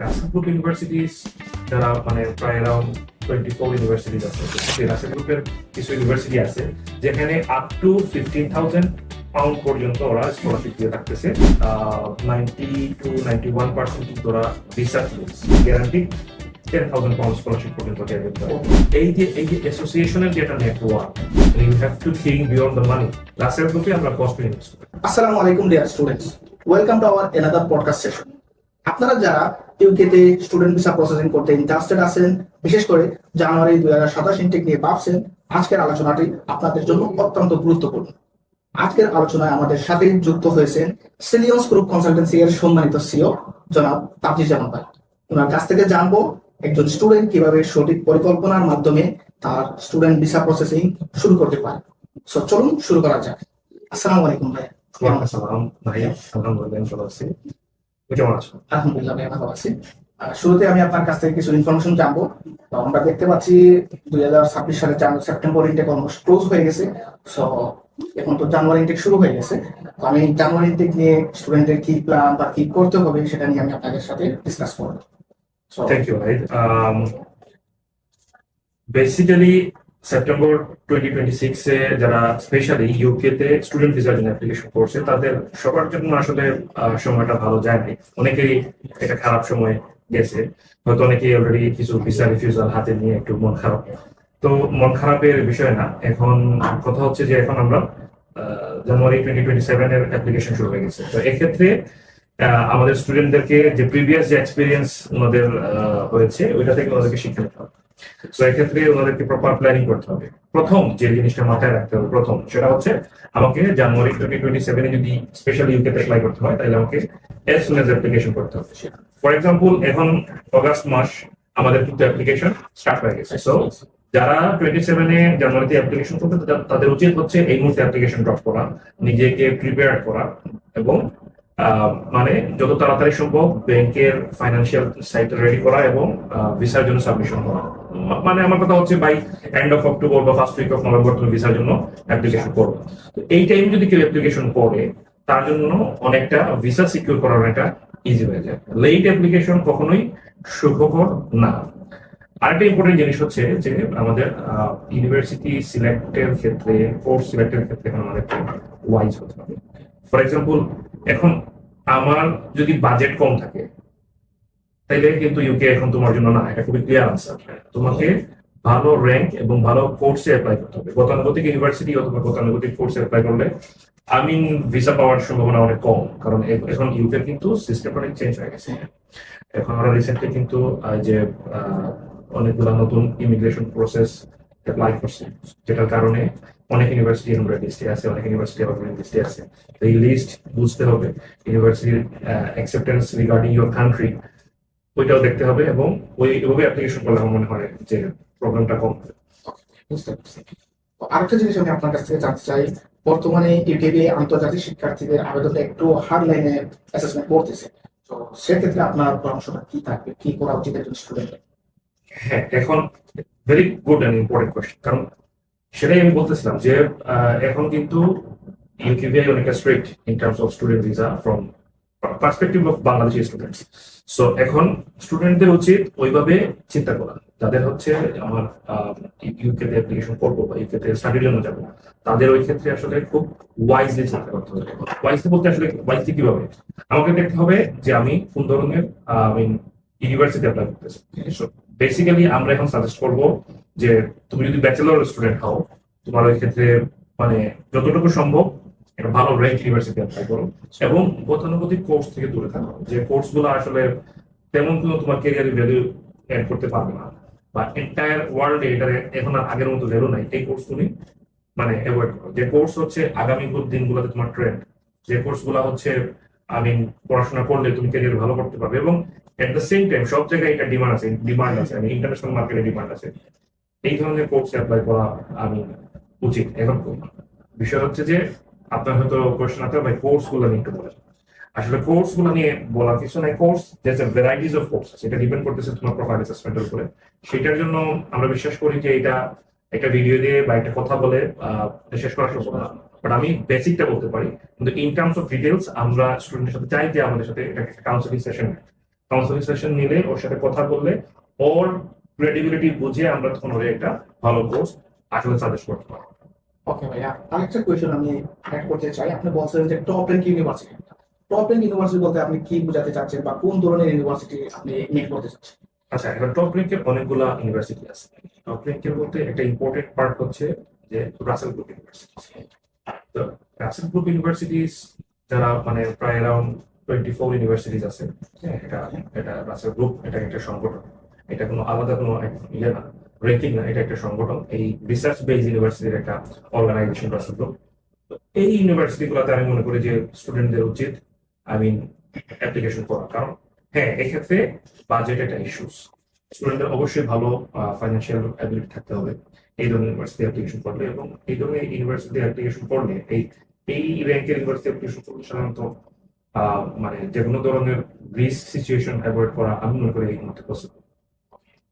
Rasel group universities যারা মানে প্রায় অ্যারাউন্ড 24 ইউনিভার্সিটিজ আছে, সেই রাসেল গ্রুপের কিছু ইউনিভার্সিটি আছে যেখানে আপ টু 15,000 পাউন্ড পর্যন্ত ওরা স্কলারশিপ দিয়ে থাকতেছে। 90 to 91% কিন্তু ওরা রিসার্চ গ্যারান্টি 10,000 পাউন্ড স্কলারশিপ পর্যন্ত দেওয়া যেতে পারে। এই যে অ্যাসোসিয়েশনের যে একটা network, you have to think beyond the money. Russell গ্রুপে আমরা কস্ট ইনভেস্ট করি। আসসালামু আলাইকুম dear students, welcome to our another podcast session. আপনারা যারা ইউকেতে স্টুডেন্ট ভিসা প্রসেসিং করতে ইন্টারেস্টেড আছেন, বিশেষ করে জানুয়ারি 2027 ইনটেক নিয়ে ভাবছেন, আজকের আলোচনাটি আপনাদের জন্য অত্যন্ত গুরুত্বপূর্ণ। আজকের আলোচনায় আমাদের সাথে যুক্ত হয়েছেন সিলিয়ন্স গ্রুপ কনসালটেন্সি এর সম্মানিত সিও জনাব তাপজিদ জামান ভাই। ওনার কাছ থেকে জানবো একজন স্টুডেন্ট কিভাবে সঠিক পরিকল্পনার মাধ্যমে তার স্টুডেন্ট ভিসা প্রসেসিং শুরু করতে পারে। সো চলুন শুরু করা যাক। আসসালামু আলাইকুম ভাই। আসসালাম ভাইয়া, আলহামদুলিল্লাহ ভালো আছি। কেমন আছো? আলহামদুলিল্লাহ ভাই, ভালো আছি। শুরুতে আমি আপনার কাছ থেকে কিছু ইনফরমেশন জানবো। তো আমরা দেখতে পাচ্ছি 2026 সালে সেপ্টেম্বর ইনটেক অলমোস্ট ক্লোজ হয়ে গেছে। সো এখন তো জানুয়ারি ইনটেক শুরু হয়ে গেছে। তো আমি জানুয়ারি ইনটেক নিয়ে স্টুডেন্টের কি প্ল্যান বা কি করতে হবে সেটা নিয়ে আমি আপনাদের সাথে ডিসকাস করবো। থ্যাংক ইউ ভাই। বেসিক্যালি সেপ্টেম্বর 2026 এ যারা স্পেশালি ইউকে তে স্টুডেন্ট ভিসার জন্য অ্যাপ্লিকেশন করছে তাদের সবার জন্য আসলে সময়টা ভালো যায় নাই। অনেকেরই এটা খারাপ সময় গেছে, হয়তো অনেকেই অলরেডি কিছু ভিসা রিফিউজাল হাতে নিয়ে একটু মন খারাপ। তো মন খারাপের বিষয় না, এখন কথা হচ্ছে যে এখন আমরা জানুয়ারি 2027 এর অ্যাপ্লিকেশন শুরু হয়ে গেছে। তো এক্ষেত্রে আমাদের স্টুডেন্টদেরকে যে প্রিভিয়াস যে এক্সপিরিয়েন্স ওনাদের হয়েছে ওইটা থেকে ওনাদেরকে শিক্ষা নিতে হবে। তো এক্ষেত্রে ওনাদেরকে প্রপার প্ল্যানিং করতে হবে। প্রথম যে জিনিসটা মাথায় রাখতে হবে সেটা হচ্ছে আমাকে জানুয়ারি 2027 যদি স্পেশালি ইউকেতে অ্যাপ্লাই করতে হয় তাহলে আমাকে এজ সুন এজ অ্যাপ্লিকেশন করতে হবে। ফর এক্সাম্পল এখন অগাস্ট মাস আমাদের কিন্তু অ্যাপ্লিকেশন স্টার্ট হয়ে গেছে। সো যারা 27 জানুয়ারিতে অ্যাপ্লিকেশন করবে তাদের উচিত হচ্ছে এই মুহূর্তে অ্যাপ্লিকেশন ড্রপ করা, নিজেকে প্রিপেয়ার করা এবং মানে যত তাড়াতাড়ি সম্ভব ব্যাংকের ফাইন্যান্সিয়াল সাইট রেডি করা এবং ভিসার জন্য সাবমিশন করা। মানে আমার কথা হচ্ছে বাই এন্ড অফ অক্টোবর বা ফার্স্ট উইক অফ নভেম্বর তুমি ভিসার জন্য অ্যাপ্লিকেশন করবে। তো এই টাইম যদি কেউ অ্যাপ্লিকেশন করে তার জন্য অনেকটা ভিসা সিকিউর করার অনেকটা ইজি হয়ে যায়। লেট অ্যাপ্লিকেশন কখনোই সুখকর না। আরেকটা ইম্পর্টেন্ট জিনিস হচ্ছে যে আমাদের ইউনিভার্সিটি সিলেক্টের ক্ষেত্রে, কোর্স সিলেক্টের ক্ষেত্রে আমাদেরকে ওয়াইজ হতে হবে। ফর এক্সাম্পল এখন আমার যদি বাজেট কম থাকে তাইলে কিন্তু ইউকে এখন তোমার জন্য না, এটা খুবই ক্লিয়ার আনসার। তোমাকে ভালো র্যাঙ্ক এবং ভালো কোর্সে অ্যাপ্লাই করতে হবে। গতানুগতিক ইউনিভার্সিটি অথবা গতানুগতিক কোর্সে অ্যাপ্লাই করলে ভিসা পাওয়ার সম্ভাবনা অনেক কম, কারণ এখন ইউকে কিন্তু সিস্টেম অনেক চেঞ্জ হয়ে গেছে। এখন আমরা রিসেন্টলি কিন্তু যে অনেকগুলো নতুন ইমিগ্রেশন প্রসেস অ্যাপ্লাই করছে, যেটার কারণে অনেক ইউনিভার্সিটি এনরোল লিস্টে আছে, অনেক ইউনিভার্সিটি অ্যাপয়েন্টমেন্ট লিস্টে আছে। এই লিস্ট বুঝতে হবে, ইউনিভার্সিটির অ্যাকসেপ্টেন্স রিগার্ডিং ইউর কান্ট্রি ওইটাও দেখতে হবে এবং ওইভাবে অ্যাপ্লিকেশন করলে আমার মনে হয় যে প্রবলেমটা কম হবে। বুঝতে পারছি। আরেকটা জিনিস আমি আপনার কাছ থেকে জানতে চাই, বর্তমানে ইউকেবি আন্তর্জাতিক শিক্ষার্থীদের আবেদনটা একটু হার্ড লাইনে অ্যাসেসমেন্ট করতেছে। তো সেক্ষেত্রে আপনার পরামর্শটা কি থাকবে, কি করা উচিত একজন স্টুডেন্টের? হ্যাঁ, এখন very good and important question, কারণ সেটাই আমি বলতেছিলাম যে এখন কিন্তু ইউকেবিআই অনেকটা strict in terms of student visa from perspective of Bangladeshi students. So এখন স্টুডেন্টদের উচিত ওইভাবে চিন্তা করা, যাদের হচ্ছে আমার ইউকেতে অ্যাপ্লিকেশন করবো বা ইউকেতে স্টাডির জন্য যাবো, তাদের ওই ক্ষেত্রে আসলে খুব ওয়াইজলি চিন্তা করতে হবে। ওয়াইজলি বলতে আসলে ওয়াইজলি কিভাবে আমাকে দেখতে হবে যে আমি কোন ধরনের ইউনিভার্সিটি অ্যাপ্লাই করতেছি। বেসিক্যালি আমরা এখন সাজেস্ট করবো যে তুমি যদি ব্যাচেলর স্টুডেন্ট হও, তোমার ওই ক্ষেত্রে মানে যতটুকু সম্ভব একটা ভালো র্যাঙ্ক ইউনিভার্সিটি অ্যাপ্লাই করো এবং গতানুগতিক কোর্স থেকে দূরে থাকো, যে কোর্সগুলো আসলে তেমন কোনো তোমার ক্যারিয়ারে ভ্যালু অ্যাড করতে পারবে না বা এন্টায়ার ওয়ার্ল্ডে এটার এখন আর আগের মতো ভ্যালু নাই। এই কোর্স তুমি মানে অ্যাভয়েড করো। যে কোর্স হচ্ছে আগামী দিনগুলোতে তোমার ট্রেন্ড, যে কোর্সগুলো হচ্ছে পড়াশোনা করলে তুমি ক্যারিয়ার ভালো করতে পারবে এবং এট দ্য সেম টাইম সব জায়গায় এটা ডিমান্ড আছে, ইন্টারন্যাশনাল মার্কেটে ডিমান্ড আছে। এই ধরনের কোর্সে অ্যাপ্লাই করা উচিত। এখন বিষয় হচ্ছে যে আপনার হয়তো কোয়েশ্চেন আছে ভাই কোর্স গুলো নিয়ে একটু বলে। আসলে কোর্স গুলো নিয়ে বলার কিছু নাই। Course there's a varieties of course, এটা ডিপেন্ড করতেছে তোমার প্রোফাইল অ্যাসেসমেন্টের উপরে। সেটার জন্য আমরা বিশ্বাস করি যে এটা একটা ভিডিও দিয়ে বা একটা কথা বলে শেষ করা সম্ভব না, বাট আমি বেসিকটা বলতে পারি। কিন্তু ইন টার্মস অফ ডিটেলস আমরা স্টুডেন্টের সাথে চাই যে আমাদের সাথে এটা একটা কাউন্সিলিং সেশন, কাউন্সিলিং সেশন নিলে, ওর সাথে কথা বললে, ওর ক্রেডিবিলিটি বুঝে আমরা তখন ওর একটা ভালো কোর্স আসলে সাজেস্ট করতে পারবো। ওকে ভাইয়া, আরেকটা কোয়েশ্চেন আমি অ্যাড করতে চাই। আপনি বলছেন যে top rank university, top rank university বলতে আপনি কি বোঝাতে চাচ্ছেন বা কোন ধরনের ইউনিভার্সিটি আপনি মিট করতে চাচ্ছেন? আচ্ছা, এখন টপ র্যাঙ্কের অনেকগুলা ইউনিভার্সিটি আছে। টপ র্যাঙ্কের বলতে একটা ইম্পর্টেন্ট পার্ট হচ্ছে যে রাসেল গ্রুপ ইউনিভার্সিটি। তো রাসেল গ্রুপ ইউনিভার্সিটিস যারা মানে প্রায় অ্যারাউন্ড 24 ইউনিভার্সিটিজ আছে। হ্যাঁ, এটা এটা রাসেল গ্রুপ, এটা একটা সংগঠন, এটা কোনো আলাদা কোনো ইয়ে না, র্যাঙ্কিং না, এটা একটা সংগঠন। এই রিসার্চ বেস ইউনিভার্সিটির একটা অর্গানাইজেশন রাসেল গ্রুপ। তো এই ইউনিভার্সিটি গুলোতে আমি মনে করি যে স্টুডেন্টদের উচিত অ্যাপ্লিকেশন করা, কারণ হ্যাঁ, এক্ষেত্রে বাজেট একটা ইস্যুস। স্টুডেন্টদের অবশ্যই ভালো ফাইন্যান্সিয়াল অ্যাবিলিটি থাকতে হবে এই ধরনের ইউনিভার্সিটি অ্যাপ্লিকেশন করলে, এবং এই ধরনের ইউনিভার্সিটি অ্যাপ্লিকেশন করলে এই র্যাঙ্কের ইউনিভার্সিটি অ্যাপ্লিকেশন করলে সাধারণত মানে যে কোনো ধরনের রিস্ক সিচুয়েশন অ্যাভয়েড করা আমি মনে করি এই মুহূর্তে পসিবল।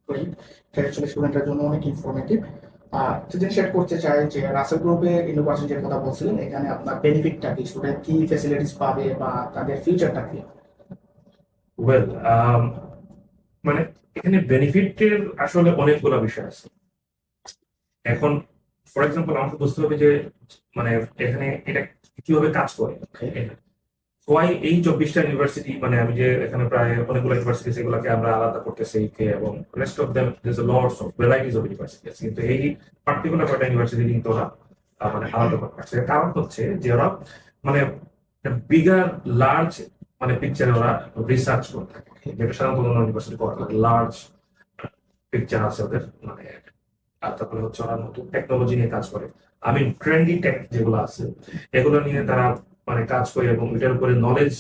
এটা অ্যাকচুয়ালি স্টুডেন্টের জন্য অনেক ইনফরমেটিভ। একটা জিনিস অ্যাড করতে চাই যে রাসেল গ্রুপের ইউনিভার্সিটির কথা বলছিলেন, এখানে আপনার বেনিফিটটা কি, স্টুডেন্ট কি ফ্যাসিলিটিস পাবে বা তাদের ফিউচারটা কি? ওয়েল, মানে এখানে বেনিফিটের আসলে অনেকগুলো বিষয় আছে। এখন ফর এক্সাম্পল আমাকে বুঝতে হবে যে মানে এখানে এটা কিভাবে কাজ করে। ওয়াই এই 24টা ইউনিভার্সিটি, মানে আমি যে এখানে প্রায় অনেকগুলো ইউনিভার্সিটি সেগুলোকে আমরা আলাদা করতেছি, এবং rest of them there is a lots of varieties of university, কিন্তু এই পার্টিকুলার কয়টা ইউনিভার্সিটি কিন্তু ওরা মানে আলাদা করতে পারছে। এর কারণ হচ্ছে যে ওরা মানে বিগার লার্জ মানে পিকচারে ওরা রিসার্চ করে থাকে, যেটা সাধারণত অন্য ইউনিভার্সিটি করে লার্জ পিকচার আছে ওদের, মানে আর তারপরে হচ্ছে ওরা নতুন টেকনোলজি নিয়ে কাজ করে। ট্রেন্ডি টেক যেগুলো আছে এগুলো নিয়ে তারা মানে কাজ করে, এবং এটার উপরে নলেজ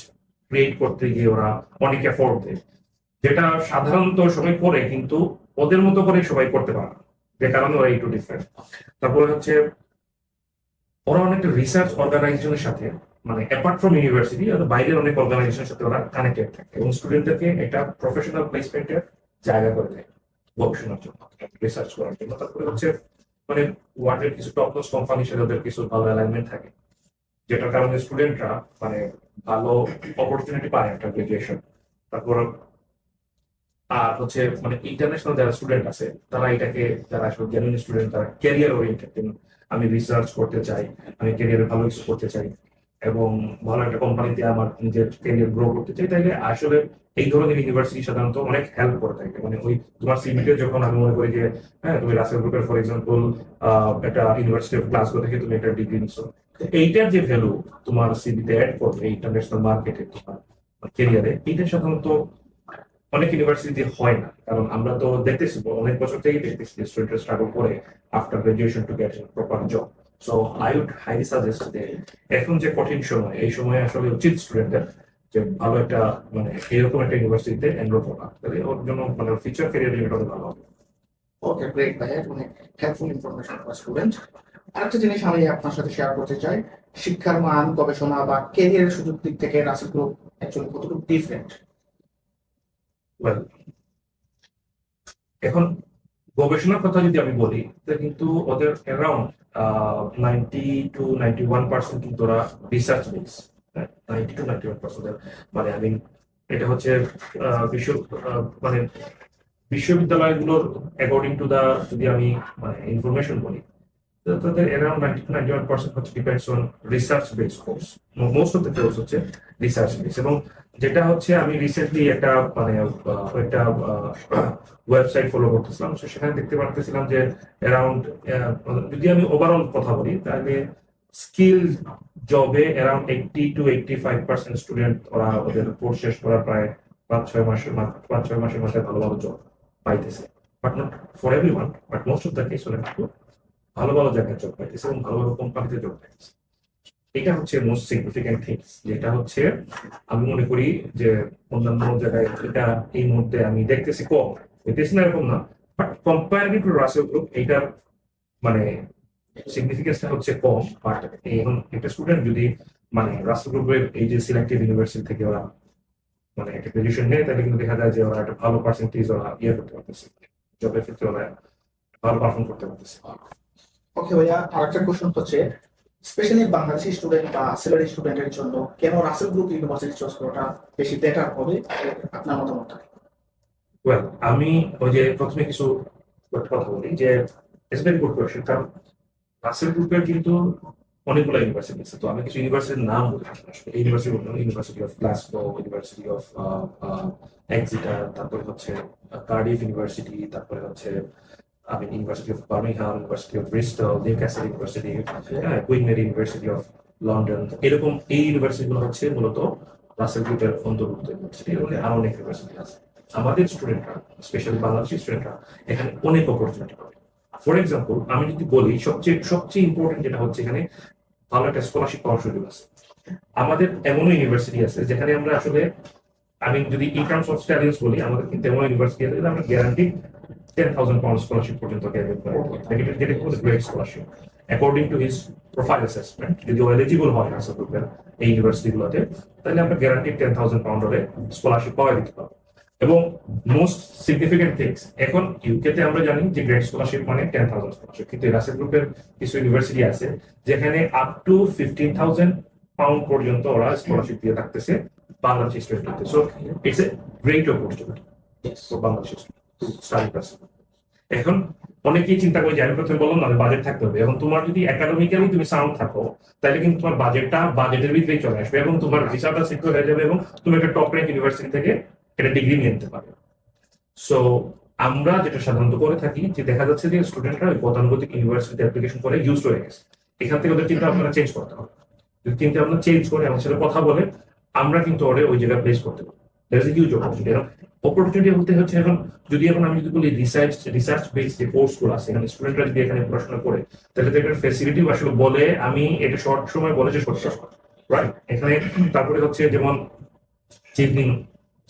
ক্রিয়েট করতে গিয়ে ওরা অনেক এফোর্ট দেয়, যেটা সাধারণত সবাই করে কিন্তু ওদের মতো করে সবাই করতে পারে না, যে কারণে ওরা একটু ডিফারেন্ট। তারপরে হচ্ছে ওরা অনেকটা রিসার্চ অর্গানাইজেশনের সাথে, মানে অ্যাপার্ট ফ্রম ইউনিভার্সিটি বাইরের অনেক অর্গানাইজেশনের সাথে ওরা কানেক্টেড থাকে, এবং স্টুডেন্টদেরকে একটা প্রফেশনাল প্লেসমেন্টের জায়গা করে দেয় গবেষণার জন্য, রিসার্চ করার জন্য। তারপরে হচ্ছে মানে ওয়ার্ল্ডের কিছু টপ নোজ কোম্পানির সাথে ওদের কিছু ভালো অ্যালাইনমেন্ট থাকে, যেটার কারণে স্টুডেন্টরা মানে ভালো অপরচুনিটি পায় একটা গ্রাজুয়েশন। তারপর আর হচ্ছে মানে ইন্টারন্যাশনাল যারা স্টুডেন্ট আছে তারা এটাকে, যারা আসলে জেনুইন স্টুডেন্ট, তারা ক্যারিয়ার ওরিয়েন্টেড, আমি রিসার্চ করতে চাই, আমি ক্যারিয়ারে ভালো কিছু করতে চাই, এবং ভালো একটা কোম্পানিতে আমার নিজের ক্যারিয়ার গ্রো করতে চাই, তাইলে আসলে এই ধরনের ইউনিভার্সিটি সাধারণত অনেক হেল্প করে থাকে। মানে ওই তোমার সিভিতে যখন আমি মনে করি যে হ্যাঁ তুমি রাসেল গ্রুপের ফর এক্সাম্পল একটা ইউনিভার্সিটি অফ গ্লাসগো থেকে তুমি একটা ডিগ্রি নিচ্ছ, এইটার যে ভ্যালু তোমার সিভিতে অ্যাড করবে ইন্টারন্যাশনাল মার্কেটে তোমার ক্যারিয়ারে, এইটা সাধারণত অনেক ইউনিভার্সিটি হয় না। কারণ আমরা তো দেখতেছি অনেক বছর থেকেই দেখতেছি স্টুডেন্টরা স্ট্রাগল করে after graduation to get proper job. So I would highly suggest যে এখন যে কঠিন সময়, এই সময়ে আসলে উচিত স্টুডেন্টদের যে ভালো একটা মানে এরকম একটা ইউনিভার্সিটিতে এনরোল করা, তাহলে ওর জন্য মানে ফিউচার ক্যারিয়ার রিলেটেড অনেক ভালো হবে। ওকে, গ্রেট ভাইয়া, অনেক হেল্পফুল ইনফরমেশন ফর স্টুডেন্ট। আরেকটা জিনিস আমি আপনার সাথে শেয়ার করতে চাই, শিক্ষার মান, গবেষণা বা ক্যারিয়ারের সুযোগ দিক থেকে রাসেল গ্রুপ অ্যাকচুয়ালি কতটুকু ডিফারেন্ট? Well, এখন গবেষণার কথা যদি আমি বলি, তাহলে কিন্তু ওদের অ্যারাউন্ড 90 to 91% কিন্তু ওরা রিসার্চ বেস, 90 to 91%, মানে এটা হচ্ছে বিশ্ব মানে বিশ্ববিদ্যালয়গুলোর অ্যাকর্ডিং টু দা, যদি আমি মানে ইনফরমেশন বলি, তাদের অ্যারাউন্ড 90 to 91% হচ্ছে depends on research base course. Most of the course হচ্ছে রিসার্চ বেস, এবং যেটা হচ্ছে আমি রিসেন্টলি একটা মানে একটা ওয়েবসাইট ফলো করতেছিলাম, সেখানে দেখতে পারতেছিলাম যে অ্যারাউন্ড, যদি আমি ওভারঅল কথা বলি, তাহলে স্কিল জবে অ্যারাউন্ড 80 to 85% স্টুডেন্ট ওরা ওদের কোর্স শেষ করার প্রায় 5-6 মাসের মাথায় ভালো ভালো জব পাইতেছে। But not for everyone, but most of the case ওরা কিন্তু ভালো ভালো জায়গায় জব পাইতেছে এবং ভালো ভালো কোম্পানিতে জব পাইতেছে। এটা হচ্ছে মোস্ট সিগনিফিকেন্ট থিংস, যেটা হচ্ছে আমি মনে করি যে অন্যান্য জায়গায় এটা এই মুহূর্তে আমি দেখতেছি কম, দেখতেছি না এরকম না, বাট কম্পায়ারিভ টু রাসেল গ্রুপ এইটার মানে সিগনিফিকেন্সটা হচ্ছে কম। বাট এখন একটা স্টুডেন্ট যদি মানে রাসেল গ্রুপের এই যে সিলেক্টিভ ইউনিভার্সিটি থেকে ওরা মানে একটা গ্রাজুয়েশন নেয়, তাহলে কিন্তু দেখা যায় যে ওরা একটা ভালো পার্সেন্টেজ ওরা করতে পারতেছে, জবের ক্ষেত্রে ওরা ভালো পারফর্ম করতে পারতেছে। ওকে ভাইয়া, আরেকটা কোশ্চেন হচ্ছে স্পেশালি বাংলাদেশি স্টুডেন্ট বা সিলেটি স্টুডেন্টের জন্য কেন রাসেল গ্রুপ ইউনিভার্সিটি চয়েস করাটা বেশি বেটার হবে আপনার মতামত? ওয়েল, আমি ওই যে প্রথমে কিছু কথা বলি যে ইটস ভেরি গুড কোয়েশ্চেন, কারণ রাসেল গ্রুপের কিন্তু অনেকগুলো ইউনিভার্সিটি আছে। তো আমি কিছু ইউনিভার্সিটির নাম বলি। ইউনিভার্সিটি বললাম, university of Glasgow, university of Exeter, তারপরে হচ্ছে কার্ডিফ ইউনিভার্সিটি, তারপরে হচ্ছে university of Birmingham, university of Bristol, Newcastle university, Queen Mary university of London. এরকম এই ইউনিভার্সিটিগুলো হচ্ছে মূলত রাসেল গ্রুপের অন্তর্ভুক্ত ইউনিভার্সিটি। এর মধ্যে আরো অনেক ইউনিভার্সিটি আছে। আমাদের স্টুডেন্টরা, স্পেশালি বাংলাদেশি স্টুডেন্টরা, এখানে অনেক অপরচুনিটি পাবে। ফর এক্সাম্পল, আমি যদি বলি সবচেয়ে ইম্পর্টেন্ট যেটা হচ্ছে এখানে ভালো একটা স্কলারশিপ পাওয়ার সুযোগ আছে। আমাদের এমনও ইউনিভার্সিটি আছে যেখানে আমরা আসলে, আমি যদি ইন টার্মস অফ স্টাডিজ বলি, আমাদের কিন্তু এমন ইউনিভার্সিটি আছে যেটা আমরা গ্যারান্টি £10,000 স্কলারশিপ পর্যন্ত যেটা great scholarship according to his profile assessment. যদি এলিজিবল হয় রাসেল গ্রুপের এই ইউনিভার্সিটিগুলোতে, তাহলে আমরা গ্যারান্টি £10,000 স্কলারশিপ পাওয়া দিতে পারবো। এবং মোস্ট সিগনিফিকেন্ট থিংস, এখন ইউকেতে আমরা জানি যে গ্রেড স্কলারশিপ মানে 10,000 স্কলারশিপ, কিন্তু রাসেল গ্রুপের কিছু ইউনিভার্সিটি আছে যেখানে আপ টু £15,000 পর্যন্ত ওরা স্কলারশিপ দিয়ে থাকতেছে বাংলাদেশি স্টুডেন্টকে। So it's a great opportunity for Bangladeshi study person. এখন অনেকেই চিন্তা করে যে আমি প্রথমে বললাম না, বাজেট থাকতে হবে। এখন তোমার যদি একাডেমিক্যালি তুমি সাউন্ড থাকো, তাহলে কিন্তু তোমার বাজেটের ভিতরেই চলে আসবে এবং তোমার ভিসাটা সিকিউর হয়ে যাবে এবং তুমি একটা টপ র্যাঙ্ক ইউনিভার্সিটি থেকে এটা ডিগ্রি নিয়ে নিতে পারবে। সো আমরা যেটা সাধারণত করে থাকি যে দেখা যাচ্ছে যে স্টুডেন্টরা ওই গতানুগতিক ইউনিভার্সিটি অ্যাপ্লিকেশন করে ইউজ হয়ে গেছে। এখান থেকে ওদের চিন্তা ভাবনা চেঞ্জ করতে হবে। যদি চিন্তা ভাবনা চেঞ্জ করে আমার সাথে কথা বলে, আমরা কিন্তু ওরে ওই জায়গায় প্লেস করতে পারি। Huge opportunity. অপরচুনিটি বলতে হচ্ছে এখন আমি যদি বলি রিসার্চ বেসড যে কোর্সগুলো আছে, এখানে স্টুডেন্টরা যদি এখানে পড়াশোনা করে, তাহলে তো এটার ফেসিলিটি আসলে বলে আমি এটা শর্ট সময় বলে যে শর্ট রাইট। এখানে তারপরে হচ্ছে যেমন চিফনিং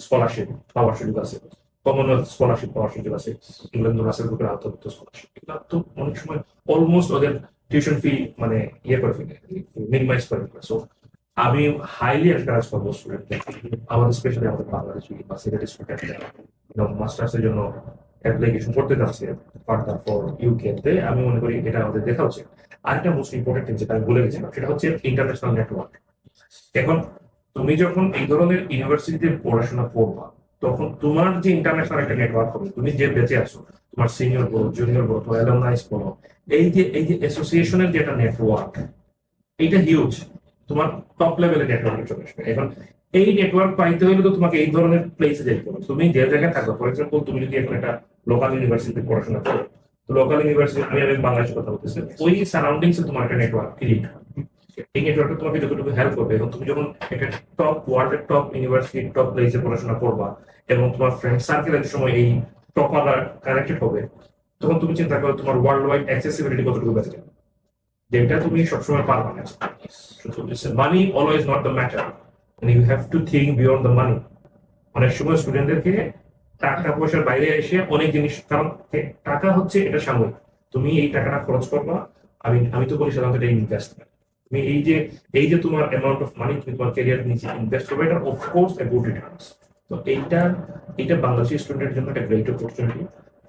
স্কলারশিপ পাওয়ার সুযোগ আছে, কমনওয়েলথ স্কলারশিপ পাওয়ার সুযোগ আছে, ইংল্যান্ড রাসেল গ্রুপের আওতাভুক্ত স্কলারশিপ। এগুলো তো অনেক সময় অলমোস্ট ওদের টিউশন ফি মানে করে ফেলে, মিনিমাইজ করে ফেলে। সো আমি হাইলি এনকারেজ করবো স্টুডেন্টদের, আমাদের স্পেশালি আমাদের বাংলাদেশি বা সিলেটি স্টুডেন্টরা মাস্টার্স এর জন্য অ্যাপ্লিকেশন করতে যাচ্ছে ফার্দার ফর ইউকে তে, আমি মনে করি এটা আমাদের দেখা উচিত। আরেকটা মোস্ট ইম্পর্টেন্ট থিং যেটা আমি বলে গেছিলাম, সেটা হচ্ছে ইন্টারন্যাশনাল নেটওয়ার্ক। এখন তুমি যখন এই ধরনের ইউনিভার্সিটিতে পড়াশোনা করবা, তখন তোমার যে ইন্টারন্যাশনাল একটা নেটওয়ার্ক হবে, তুমি যে বেঁচে আসো, তোমার সিনিয়র বলো, জুনিয়র বলো, তোমার অ্যালুমনাইস বলো, এই যে অ্যাসোসিয়েশনের যে একটা নেটওয়ার্ক, এইটা হিউজ। তোমার টপ লেভেলের নেটওয়ার্কে চলে আসবে। এখন এই নেটওয়ার্ক পাইতে হলে তো তোমাকে এই ধরনের প্লেসে যেতে হবে। তুমি যে জায়গায় থাকো, ফর এক্সাম্পল তুমি যদি এখন একটা লোকাল ইউনিভার্সিটিতে পড়াশোনা করো, তো লোকাল ইউনিভার্সিটি, আমি বাংলাদেশের কথা বলতেছি, ওই সারাউন্ডিংসে তোমার একটা নেটওয়ার্ক ক্রিয়েট হবে। এই নেটওয়ার্কটা তোমাকে যতটুকু হেল্প করবে, এবং তুমি যখন একটা ওয়ার্ল্ডের টপ ইউনিভার্সিটি টপ প্লেসে পড়াশোনা করবা এবং তোমার ফ্রেন্ড সার্কেলের সময় এই টপাররা কানেক্টেড হবে, তখন তুমি চিন্তা করো তোমার ওয়ার্ল্ড ওয়াইড অ্যাক্সেসিবিলিটি কতটুকু বেঁচে যাবে, যেটা তুমি সবসময় পারবা না। Money always not the matter, you have to think beyond the money. অনেক সময় স্টুডেন্টদেরকে টাকা পয়সার বাইরে এসে অনেক জিনিস, কারণ টাকা হচ্ছে এটা সাময়িক, তুমি এই টাকাটা খরচ করবা। আমি তো বলি সাধারণত এটা ইনভেস্টমেন্ট। তুমি এই যে তোমার অ্যামাউন্ট অফ মানি তুমি তোমার ক্যারিয়ার নিচে ইনভেস্ট করবে, এটা অফকোর্স এ গুড রিটার্নস। তো এইটা বাংলাদেশি স্টুডেন্টের জন্য একটা গ্রেট অপরচুনিটি।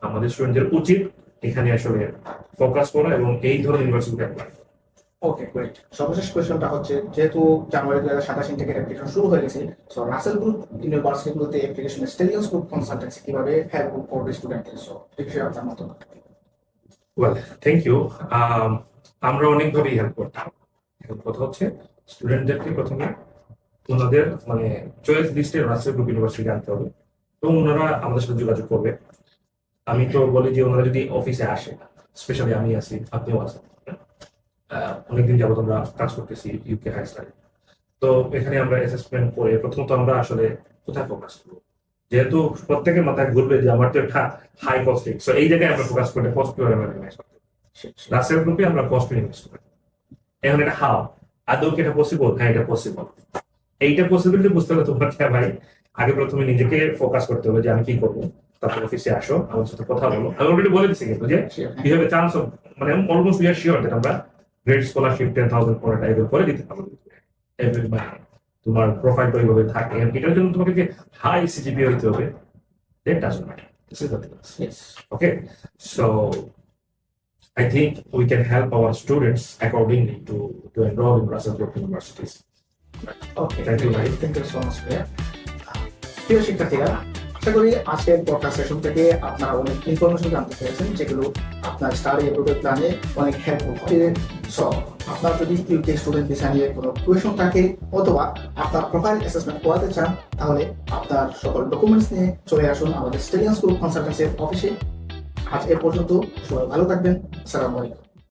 আমাদের স্টুডেন্টদের উচিত এখানে আসলে ফোকাস করা এবং এই ধরনের ইউনিভার্সিটিতে অ্যাপ্লাই করা। ওকে, গ্রেট। সর্বশেষ কোয়েশ্চনটা হচ্ছে, যেহেতু জানুয়ারি 2027 থেকে অ্যাপ্লিকেশন শুরু হয়ে গেছে, সো রাসেল গ্রুপ ইউনিভার্সিটিগুলোতে অ্যাপ্লিকেশন স্টেলিয়ান্স গ্রুপ কনসালটেন্সি কিভাবে হেল্প করবে স্টুডেন্টদের, সো এই বিষয়ে আপনার মতামত? Well, thank you. আমরা অনেকভাবেই হেল্প করতাম। এখন কথা হচ্ছে স্টুডেন্টদেরকে প্রথমে ওনাদের মানে চয়েস লিস্টে রাসেল গ্রুপ ইউনিভার্সিটি আনতে হবে এবং ওনারা আমাদের সাথে যোগাযোগ করবে। আমি তো বলি যে ওনারা যদি অফিসে আসে, স্পেশালি আমি আছি, আপনিও আছেন, অনেকদিন যাবত আমরা কাজ করতেছি ইউকে হাই স্টাডি। তো এখানে আমরা অ্যাসেসমেন্ট করে প্রথমত আমরা আসলে কোথায় ফোকাস করবো, যেহেতু প্রত্যেকের মাথায় ঘুরবে যে আমার তো একটা হাই কস্টিং, সো এই জায়গায় আমরা ফোকাস করতে কস্ট কিভাবে আমরা মিনিমাইজ করতে রাসেল গ্রুপে আমরা কস্ট মিনিমাইজ করি। এখন এটা হাও আদৌ কি এটা পসিবল? হ্যাঁ, এটা পসিবল। এইটা পসিবিলিটি বুঝতে হলে তোমার ভাই আগে প্রথমে নিজেকে ফোকাস করতে হবে যে আমি কি করবো, তারপর অফিসে আসো, আমার সাথে কথা বলো। আমি অলরেডি বলে দিচ্ছি কিন্তু যে you have a chance of, মানে almost we are sure that আমরা গ্রেড স্কলারশিপ 10,000 পরে টাইপের করে দিতে পারবো। তোমার প্রোফাইলটা ওইভাবে থাকে, এটার জন্য তোমাকে যে হাই সিজিপি হইতে হবে, that doesn't matter. This is the thing. Okay, so I think we can help our students accordingly to enroll in Russell Group universities. Okay, Thank you, ভাই। থ্যাংক ইউ সো মাচ ভাইয়া। প্রিয় শিক্ষার্থীরা, আশা করি আজকের podcast session থেকে আপনারা অনেক information জানতে পেরেছেন, যেগুলো আপনার স্টাডি অ্যাপ্রোপ্রিয়েট প্ল্যানে অনেক হেল্পফুল হবে। সো আপনার যদি ইউকে স্টুডেন্ট ভিসা নিয়ে কোনো কোয়েশন থাকে অথবা আপনার প্রোফাইল অ্যাসেসমেন্ট করাতে চান, তাহলে আপনার সকল ডকুমেন্টস নিয়ে চলে আসুন আমাদের স্টেডিয়াম স্কুল কনসালটেন্সির অফিসে। আজ এ পর্যন্ত, সবাই ভালো থাকবেন। আসসালামু আলাইকুম।